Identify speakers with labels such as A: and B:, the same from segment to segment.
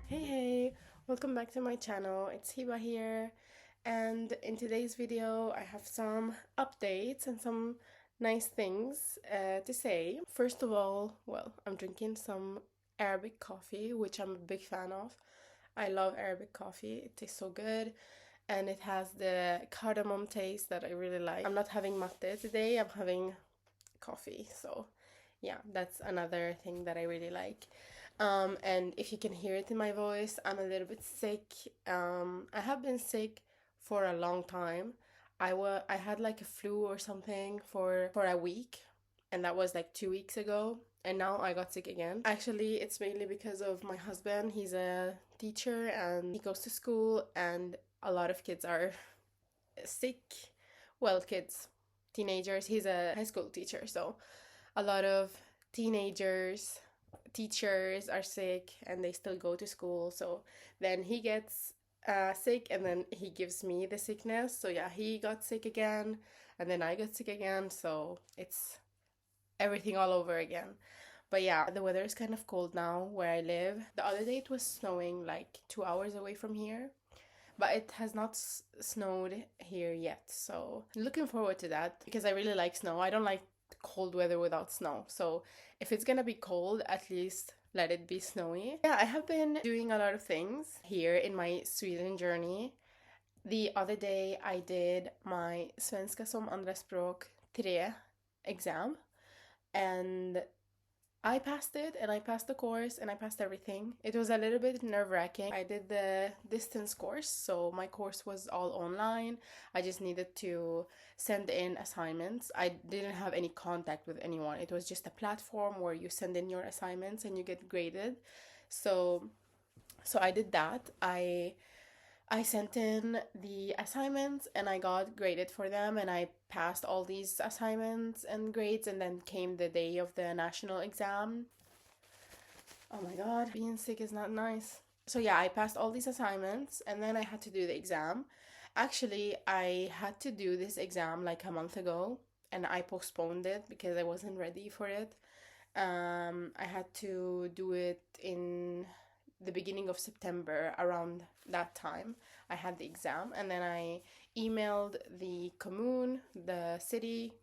A: Hey, welcome back to my channel. It's Hiba here, and in today's video, I have some updates and some nice things to say. First of all, well, I'm drinking some Arabic coffee, which I'm a big fan of. I love Arabic coffee, it tastes so good, and it has the cardamom taste that I really like. I'm not having mate today, I'm having coffee, so yeah, that's another thing that I really like. And if you can hear it in my voice, I'm a little bit sick. I have been sick for a long time. I had like a flu or something for a week, and that was like 2 weeks ago. And now I got sick again. Actually, it's mainly because of my husband. He's a teacher and he goes to school, and a lot of kids are sick. Well, kids, teenagers. He's a high school teacher, so a lot of teenagers, teachers are sick and they still go to school. So then he gets sick and then he gives me the sickness. So yeah, he got sick again and then I got sick again. So it's everything all over again. But yeah, the weather is kind of cold now where I live. The other day it was snowing like 2 hours away from here, but it has not snowed here yet. So looking forward to that because I really like snow. I don't like cold weather without snow. So if it's gonna be cold, at least let it be snowy. Yeah, I have been doing a lot of things here in my Sweden journey. The other day I did my Svenska som andraspråk 3 exam, and I passed it and I passed the course and I passed everything. It was a little bit nerve-wracking. I did the distance course, so my course was all online. I just needed to send in assignments. I didn't have any contact with anyone. It was just a platform where you send in your assignments and you get graded. So I did that. I sent in the assignments and I got graded for them and I passed all these assignments and grades, and then came the day of the national exam. Oh my god, being sick is not nice. So yeah, I passed all these assignments and then I had to do the exam. Actually, I had to do this exam like a month ago and I postponed it because I wasn't ready for it. I had to do it in the beginning of September. Around that time I had the exam, and then I emailed the commune, the city,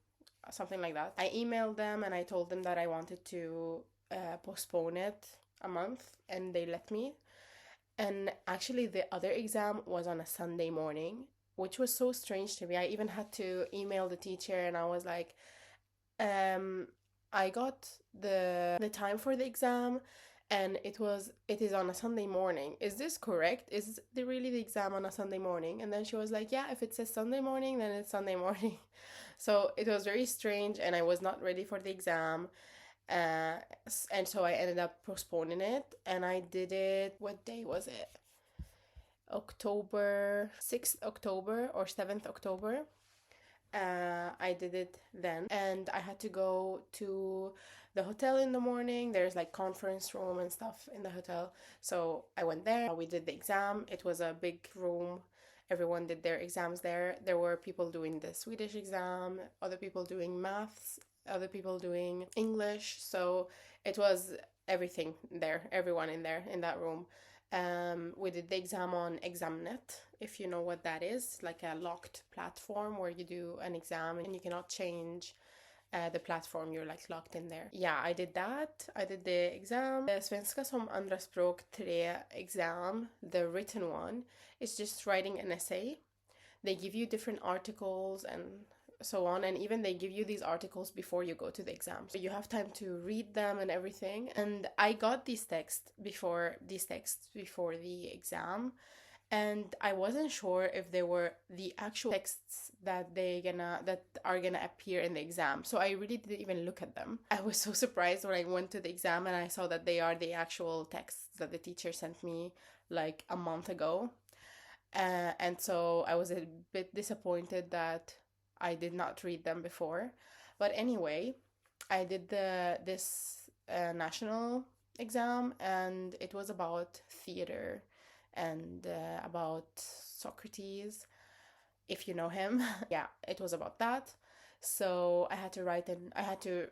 A: something like that. I emailed them and I told them that I wanted to postpone it a month, and they let me. And actually the other exam was on a Sunday morning, which was so strange to me. I even had to email the teacher and I was like, um I got the time for the exam and it is on a Sunday morning. Is this correct? Is the really the exam on a Sunday morning? And then she was like, yeah, if it says Sunday morning, then it's Sunday morning. So it was very strange and I was not ready for the exam. Uh, and so I ended up postponing it and I did it. What day was it? October 6th October or 7th October. I did it then, and I had to go to the hotel in the morning. There's like conference room and stuff in the hotel, so I went there. We did the exam. It was a big room. Everyone did their exams there. There were people doing the Swedish exam, other people doing maths, other people doing English. So it was everything there, everyone in there in that room. We did the exam on Examnet, if you know what that is, like a locked platform where you do an exam and you cannot change the platform, you're like locked in there. Yeah, I did that. I did the exam. The Svenska som andraspråk 3 exam, the written one, is just writing an essay. They give you different articles and so on, and even they give you these articles before you go to the exam, so you have time to read them and everything. And I got these texts before the exam, and I wasn't sure if they were the actual texts that are gonna appear in the exam. So I really didn't even look at them. I was so surprised when I went to the exam and I saw that they are the actual texts that the teacher sent me like a month ago. And so I was a bit disappointed that I did not read them before. But anyway, I did this national exam, and it was about theater and about Socrates, if you know him. Yeah, it was about that. So I had to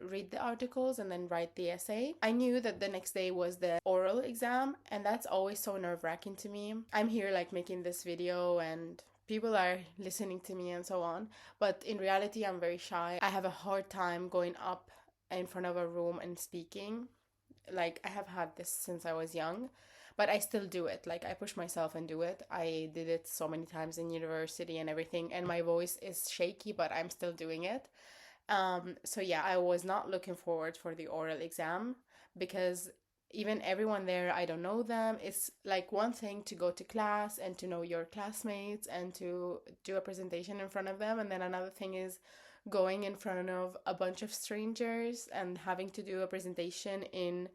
A: read the articles and then write the essay. I knew that the next day was the oral exam, and that's always so nerve-wracking to me. I'm here like making this video and people are listening to me and so on, but in reality I'm very shy. I have a hard time going up in front of a room and speaking. Like, I have had this since I was young, but I still do it. Like, I push myself and do it. I did it so many times in university and everything, and my voice is shaky, but I'm still doing it. So yeah, I was not looking forward for the oral exam because even everyone there, I don't know them. It's like one thing to go to class and to know your classmates and to do a presentation in front of them, and then another thing is going in front of a bunch of strangers and having to do a presentation in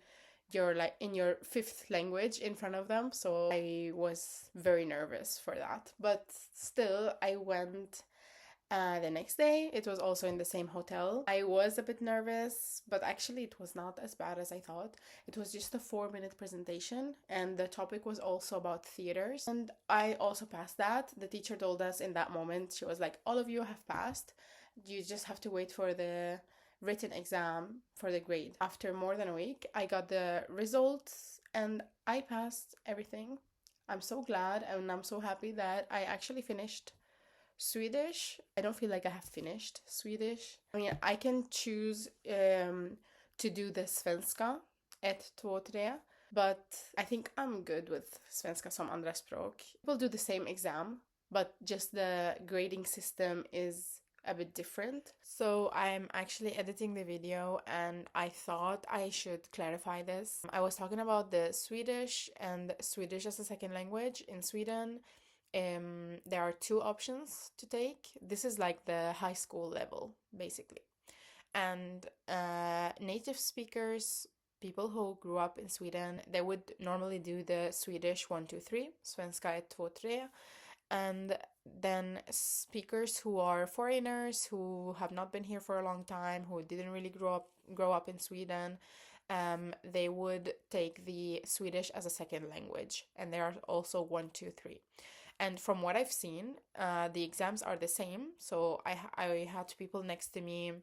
A: your fifth language in front of them. So I was very nervous for that, but still I went the next day. It was also in the same hotel. I was a bit nervous, but actually it was not as bad as I thought. It was just a 4-minute presentation, and the topic was also about theaters. And I also passed that. The teacher told us in that moment, she was like, all of you have passed. You just have to wait for the written exam for the grade. After more than a week, I got the results and I passed everything. I'm so glad and I'm so happy that I actually finished Swedish. I don't feel like I have finished Swedish. I mean, I can choose to do the svenska 1, 2, 3, but I think I'm good with svenska som andra språk. People do the same exam, but just the grading system is a bit different. So I'm actually editing the video and I thought I should clarify this. I was talking about the Swedish and Swedish as a second language in Sweden. There are 2 options to take. This is like the high school level, basically. And native speakers, people who grew up in Sweden, they would normally do the Swedish 1, 2, 3, svenska 1, 2, 3. And then speakers who are foreigners, who have not been here for a long time, who didn't really grow up in Sweden, they would take the Swedish as a second language. And there are also 1, 2, 3. And from what I've seen, the exams are the same. So I had people next to me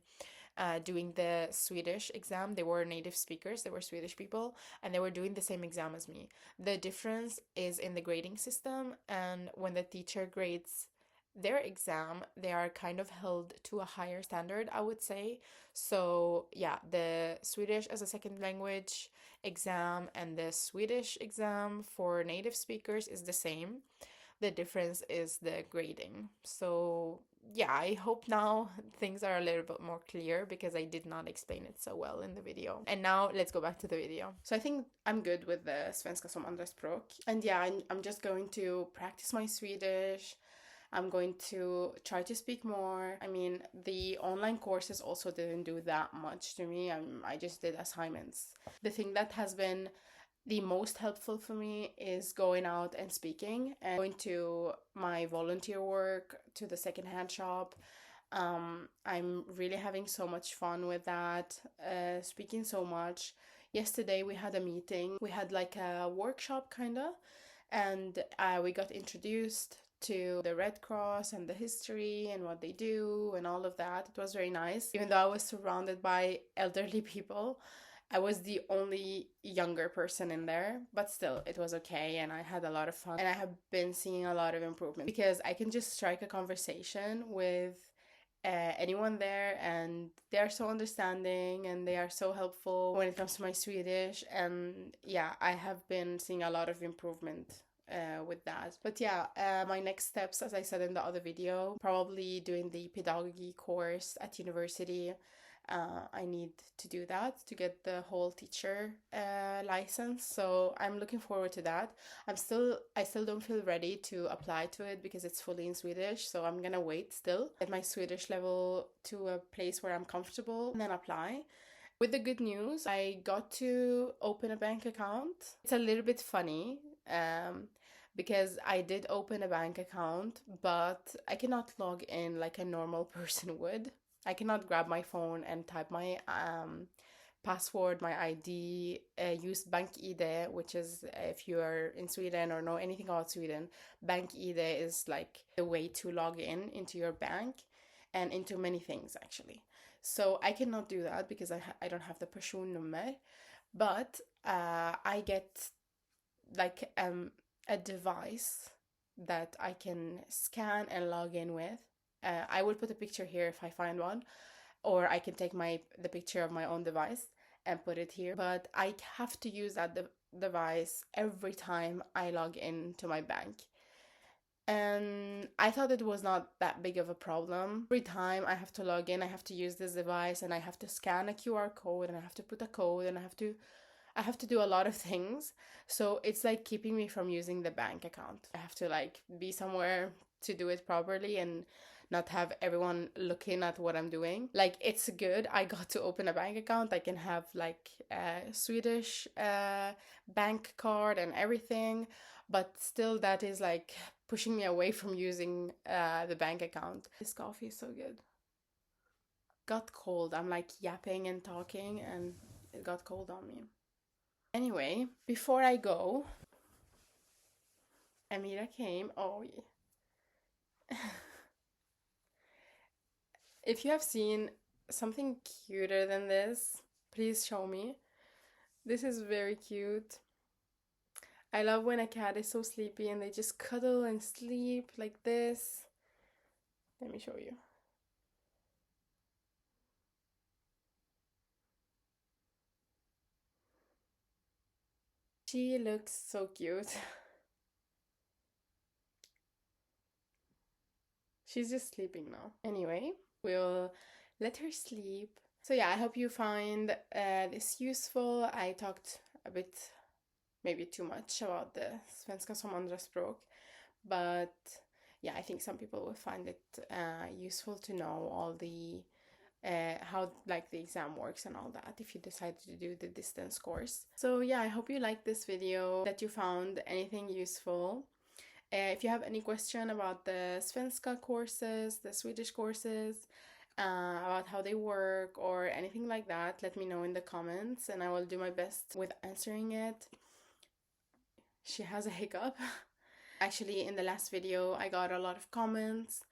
A: doing the Swedish exam. They were native speakers, they were Swedish people, and they were doing the same exam as me. The difference is in the grading system, and when the teacher grades their exam, they are kind of held to a higher standard, I would say. So yeah, the Swedish as a second language exam and the Swedish exam for native speakers is the same. The difference is the grading. So yeah, I hope now things are a little bit more clear because I did not explain it so well in the video. And now let's go back to the video. So I think I'm good with the svenska som andra språk. And yeah, I'm just going to practice my Swedish. I'm going to try to speak more. I mean, the online courses also didn't do that much to me. I just did assignments. The thing that has been the most helpful for me is going out and speaking and going to my volunteer work, to the secondhand shop. I'm really having so much fun with that, speaking so much. Yesterday we had a meeting. We had like a workshop kinda, and we got introduced to the Red Cross and the history and what they do and all of that. It was very nice. Even though I was surrounded by elderly people, I was the only younger person in there, but still, it was okay and I had a lot of fun. And I have been seeing a lot of improvement because I can just strike a conversation with anyone there, and they are so understanding and they are so helpful when it comes to my Swedish. And yeah, I have been seeing a lot of improvement with that. But yeah, my next steps, as I said in the other video, probably doing the pedagogy course at university. I need to do that to get the whole teacher license, so I'm looking forward to that. I still don't feel ready to apply to it because it's fully in Swedish, so I'm gonna wait still, get my Swedish level to a place where I'm comfortable and then apply. With the good news, I got to open a bank account. It's a little bit funny because I did open a bank account, but I cannot log in like a normal person would. I cannot grab my phone and type my password, my ID, use BankID, which is, if you are in Sweden or know anything about Sweden, BankID is like the way to log in into your bank. and into many things actually. So I cannot do that because I don't have the personnummer, but I get like a device that I can scan and log in with. I will put a picture here if I find one, or I can take the picture of my own device and put it here. But I have to use that device every time I log in to my bank. And I thought it was not that big of a problem. Every time I have to log in, I have to use this device and I have to scan a QR code and I have to put a code and I have to do a lot of things. So it's like keeping me from using the bank account. I have to like be somewhere to do it properly and not have everyone looking at what I'm doing. Like, it's good. I got to open a bank account. I can have like a Swedish bank card and everything, but still that is like pushing me away from using the bank account. This coffee is so good. Got cold. I'm like yapping and talking and it got cold on me. Anyway, before I go, Amira came. Oh, yeah. If you have seen something cuter than this, please show me. This is very cute. I love when a cat is so sleepy and they just cuddle and sleep like this. Let me show you. She looks so cute. She's just sleeping now. Anyway, we'll let her sleep. So yeah, I hope you find this useful. I talked a bit, maybe too much, about the svenska som andraspråk, but yeah, I think some people will find it useful to know all the how like the exam works and all that if you decide to do the distance course. So yeah, I hope you liked this video, that you found anything useful. If you have any question about the svenska courses, the Swedish courses, about how they work or anything like that, let me know in the comments and I will do my best with answering it. She has a hiccup. Actually, in the last video I got a lot of comments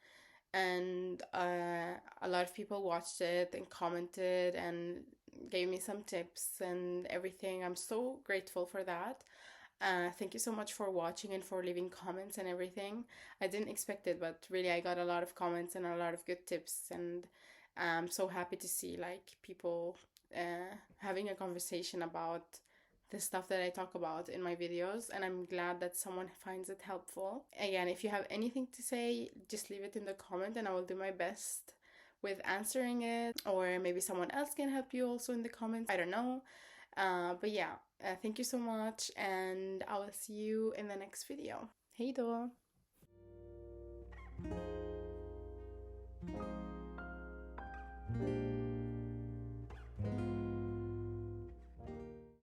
A: and a lot of people watched it and commented and gave me some tips and everything. I'm so grateful for that. Thank you so much for watching and for leaving comments and everything. I didn't expect it, but really I got a lot of comments and a lot of good tips, and I'm so happy to see like people having a conversation about the stuff that I talk about in my videos, and I'm glad that someone finds it helpful. Again, if you have anything to say, just leave it in the comment and I will do my best with answering it, or maybe someone else can help you also in the comments. I don't know. But yeah, thank you so much and I will see you in the next video. Hej då!